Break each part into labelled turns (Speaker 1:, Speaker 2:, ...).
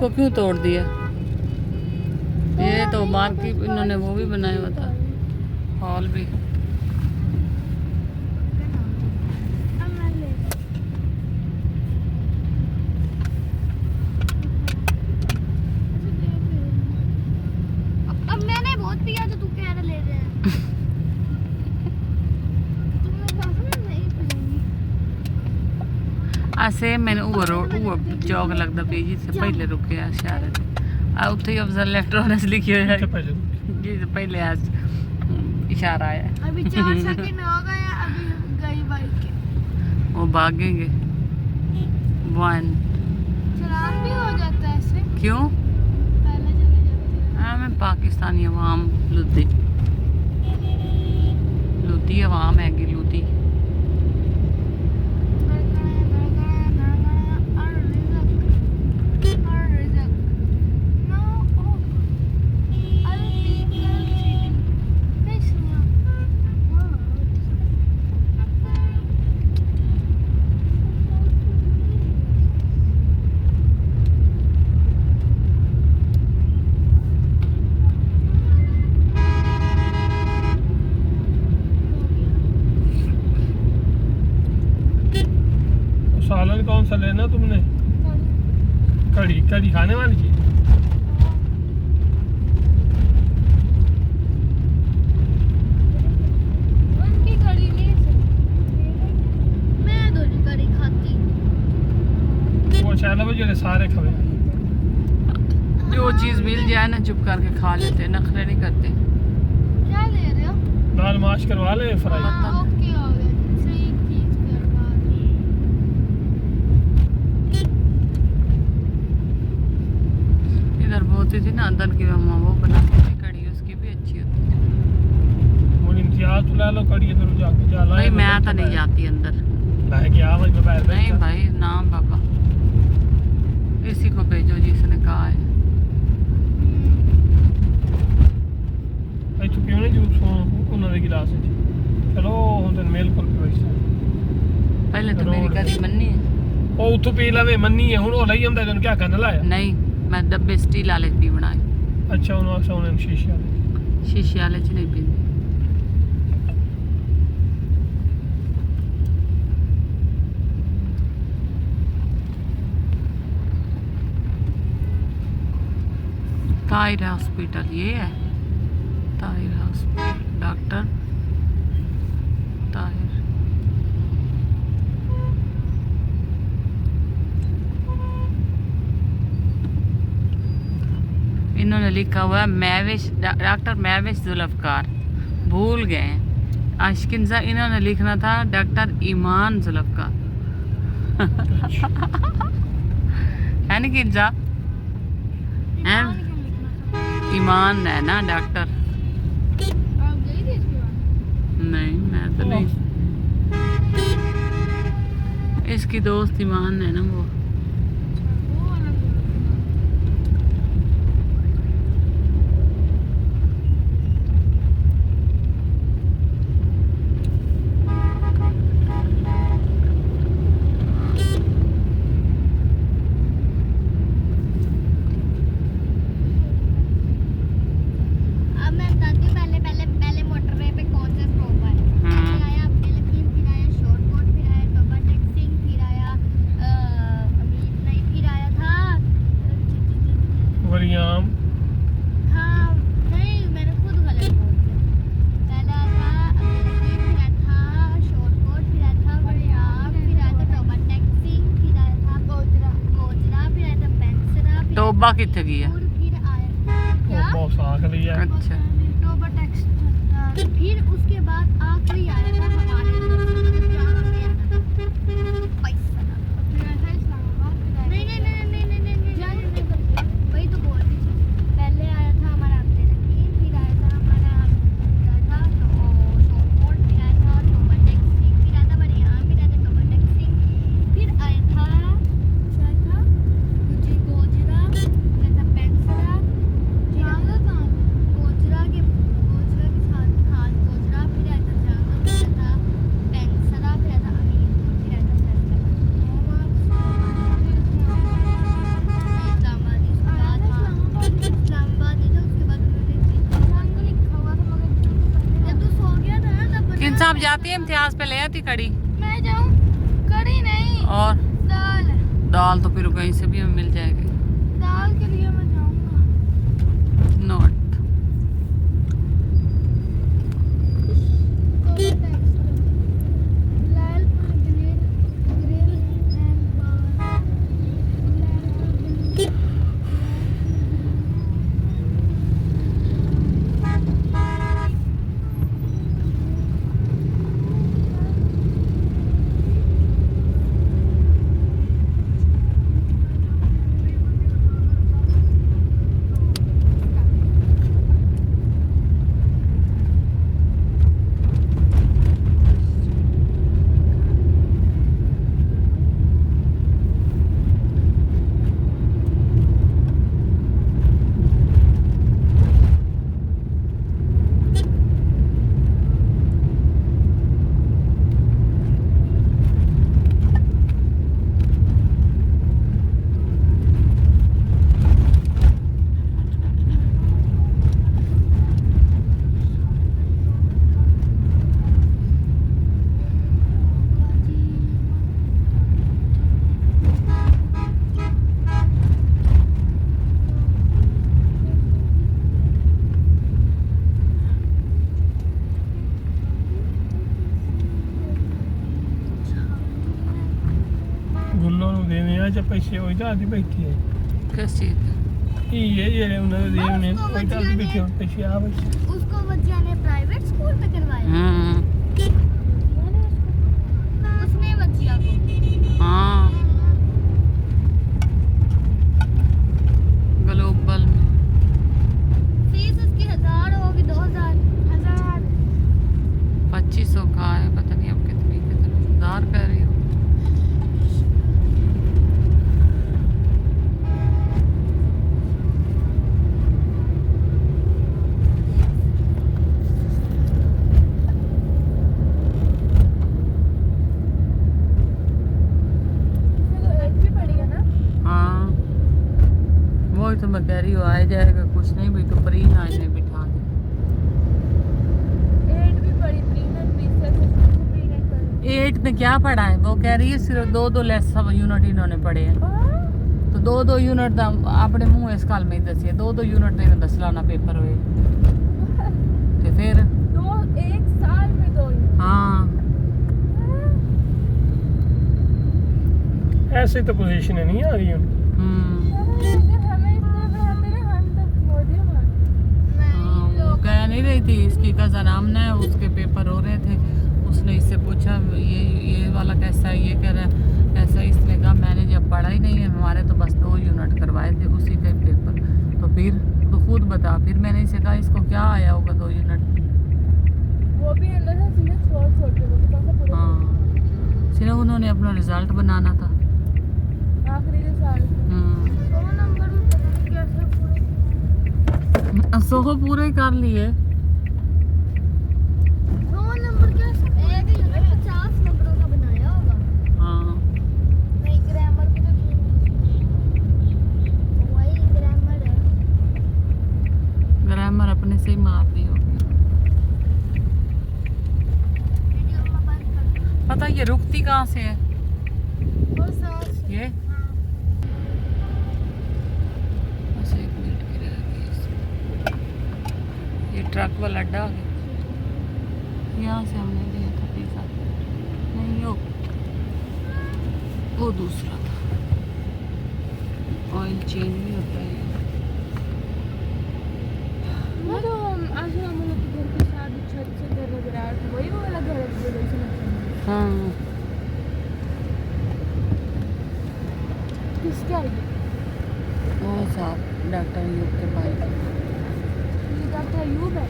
Speaker 1: इसको क्यों तोड़ दिया? ये तो मार्केट इन्होंने वो भी बनाया हुआ था, हॉल भी।
Speaker 2: अब मैंने बहुत पिया तो तू कह रहा ले रहे हैं।
Speaker 1: ऐसे मैंने वो चौक लगता बीजी से पहले रुके आ शहर आ उत्थे अफजल इलेक्ट्रॉनिक्स लिखी हुई है जी से पहले आज इशारा आया।
Speaker 2: अभी 4 सेकंड हो गए, अभी गई बाइक के
Speaker 1: वो भागेंगे 1
Speaker 2: चलान भी हो जाता है ऐसे।
Speaker 1: क्यों?
Speaker 2: पहले चले जाते हैं।
Speaker 1: हाँ मैं पाकिस्तानी अवाम लुधी अवाम हैगी लुधी।
Speaker 3: सालन कौन सा लेना तुमने? कड़ी कड़ी खाने वाली चीज।
Speaker 2: उनकी कड़ी नहीं मैं दोनों कड़ी खाती।
Speaker 3: वो शायद जो सारे खवे
Speaker 1: जो चीज़ मिल जाए ना चुप करके खा लेते, नखरे नहीं करते।
Speaker 2: क्या ले रहे हो?
Speaker 3: दाल माश करवा ले फ्राई।
Speaker 2: हाँ, ओके हो गया, सही चीज करवा दी।
Speaker 1: इधर बोलती थी ना अंदर की मम्मा वो बनाती थी कड़ी, उसकी भी अच्छी होती थी।
Speaker 3: वो इम्तियाज तो ला लो कड़ी इधर जाके जा ला।
Speaker 1: भाई मैं तो नहीं जाती अंदर।
Speaker 3: मैं क्या भाई मैं बाहर
Speaker 1: नहीं भाई ना बाबा, इसी को भेजो जिसने कहा है।
Speaker 3: भाई तू क्यों नहीं जूस उन्होंने ਦੇ गिलास ਵਿੱਚ ਚਲੋ ਹੁਣ ਤੈਨੂੰ ਮੇਲ ਕੋਲ ਪੈਸਾ
Speaker 1: पहले तो मेरी कड़ी मन्नी है।
Speaker 3: ਉਹ ਉੱਥੋਂ ਪੀ ਲਵੇ ਮੰਨੀ ਹੈ ਹੁਣ ਉਹ ਲਈ ਆਉਂਦਾ ਤੈਨੂੰ ਕੀ ਕਰਨ ਲਾਇਆ।
Speaker 1: नहीं मैं डब्बे स्टील वाले च नहीं बनाए,
Speaker 3: ਅੱਛਾ ਉਹਨੂੰ ਆਖਿਆ ਉਹਨੇ ਸ਼ੀਸ਼ੇ ਵਾਲੇ।
Speaker 1: शीशे वाले च नहीं पींदी। ताहिर हॉस्पिटल ये है, ताहिर हॉस्पिटल, डॉक्टर ताहिर। इन्होंने लिखा हुआ है महविश, डॉक्टर महविश जुल्फकार, भूल गए आशिकिंजा। इन्होंने लिखना था डॉक्टर ईमान जुल्फकार है ना किंजा? है ईमान है ना डॉक्टर?
Speaker 2: आप गई थी इसके बाद?
Speaker 1: नहीं मैं तो नहीं, इसकी दोस्त ईमान है ना वो।
Speaker 2: वो वाला अब मैं बताती हूँ पहले मोटरवे पे कौन सा स्टॉप है। पहले आया अपने लकीम, फिर आया शॉर्टकट, फिर आया टोबा टैक्सिंग, फिर आया अभी नहीं, फिर आया था
Speaker 3: वरियाम
Speaker 2: हाँ नहीं मैंने खुद गलत बोल दिया। पहला था अपने लकीम, फिर आया था शॉर्टकट, फिर आया था वरियाम, फिर आया था टोबा टैक्सिंग, फिर आया था गोजरा, फिर आया था पेंसरा, फिर
Speaker 1: टोबा कितने की है?
Speaker 2: फिर आया क्या
Speaker 3: बहुत साख लिया।
Speaker 1: अच्छा
Speaker 2: टोबा टैक्स। फिर उसके बाद आखिरी आया था हमारे जहाँ हमें आना था पैसा। फिर आया था इस्लामाबाद। नहीं वही तो बोल रही थी। पहले आया था हमारा अपने लकीम, फिर आया था हमारा था शॉर्टकट, फिर आया था टोबा टैक्सी, फिर आया था बरियाम, फिर आया था टोबा टैक्सी, फिर आया था क्या था मुझे गोजरा, फिर आया था पेंसरा, फिर आया था गोजरा
Speaker 1: साहब जाती है इम्तियाज पे ले आती कड़ी
Speaker 2: मैं जाऊँ? कड़ी नहीं,
Speaker 1: और
Speaker 2: दाल।
Speaker 1: दाल तो फिर कहीं से भी हमें मिल जाएगी।
Speaker 2: दाल के लिए मैं जाऊँगा।
Speaker 1: नोट
Speaker 3: ਗੁੱਲੋਂ ਨੂੰ ਦੇਣੇ ਆ ਜਾਂ ਪੈਸੇ ਉਹ ਤਾਂ ਆਦੀ ਬੈਠੀ ਹੈ
Speaker 1: किस चीज का?
Speaker 3: ये ਜਿਹੜੇ ਉਹਨਾਂ ਦੇ ਦੇਣੇ ਉਹ ਤਾਂ ਆਦੀ ਬੈਠੀ ਪੈਸੇ ਆ ਬਸ
Speaker 2: उसको बच्चा ने प्राइवेट स्कूल में करवाया। उसने बच्चिया को
Speaker 1: हाँ ग्लोबल में
Speaker 2: फीस उसकी 1000 होगी, 2000
Speaker 1: 2500 का है, पता नहीं अब कितनी हजार कह रही हो। हाँ वही तो मैं कह रही हूँ, आ जाएगा कुछ नहीं भाई, तो प्री नाइन में बिठा दे। 8 में क्या पढ़ा है वो कह रही है, सिर्फ 2 लेस सब यूनिट इन्होंने पढ़े हैं, तो 2 यूनिट अपने मुंह इस काल में ही दसी है, 2 यूनिट नहीं दस लाना पेपर हुए तो फिर
Speaker 2: 1 साल में 2
Speaker 1: हाँ
Speaker 3: ऐसे तो पोजीशन नहीं आ रही उनकी
Speaker 1: वो कह नहीं रही थी, इसकी कज़न आमना है, उसके पेपर हो रहे थे, उसने इससे पूछा ये वाला कैसा है, ये कह रहा है ऐसा, इसने कहा मैंने जब पढ़ा ही नहीं है, हमारे तो बस 2 यूनिट करवाए थे उसी के पेपर, तो फिर तो खुद बता, फिर मैंने इसे कहा इसको क्या आया होगा 2 यूनिट,
Speaker 2: वो भी अंदर से सीधे छोड़ के वो तो पूरे
Speaker 1: हाँ सिर्फ उन्होंने अपना रिजल्ट बनाना था।
Speaker 2: आखिरी साल 100 नंबर में पता नहीं कैसे पूरे
Speaker 1: 100 पूरे कर लिए।
Speaker 2: 100 नंबर कैसे एक ही यूनिट 50 नंबरों का बनाया होगा।
Speaker 1: हाँ
Speaker 2: नहीं ग्रामर भी तो वही ग्रामर है,
Speaker 1: ग्रामर अपने से ही मार दी होगी।
Speaker 2: वीडियो में बंद कर
Speaker 1: पता ये रुकती कहाँ से है
Speaker 2: वो सांस
Speaker 1: ये? बस 1 मिनट की रह गई इसमें। ये ट्रक वाला अड्डा आ गया, यहाँ से हमने लिया था पिज़्ज़ा, नहीं वो दूसरा था, ऑयल चेंज भी होता है।
Speaker 2: वो तो आज हम लोग के घर के साथ छत से घर नजर आ रहा था, वही वाला घर है जो जैसे लगता है।
Speaker 1: हाँ
Speaker 2: किसका है
Speaker 1: वो साहब डॉक्टर यूब के भाई।
Speaker 2: ये डॉक्टर अयूब है।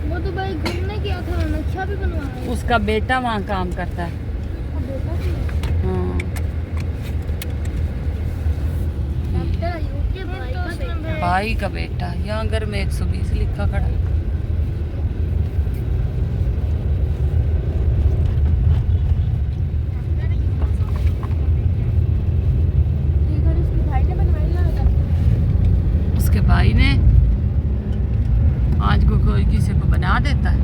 Speaker 2: वो तो भाई घूमने गया था, नक्शा भी बनवाया।
Speaker 1: उसका बेटा वहाँ काम करता है।
Speaker 2: उसका बेटा भी है।
Speaker 1: हाँ
Speaker 2: डॉक्टर अयूब के भाई का बेटा।
Speaker 1: भाई का बेटा, यहाँ घर में 120 लिखा खड़ा है। उसके भाई ने आज को कोई किसी को बना देता है।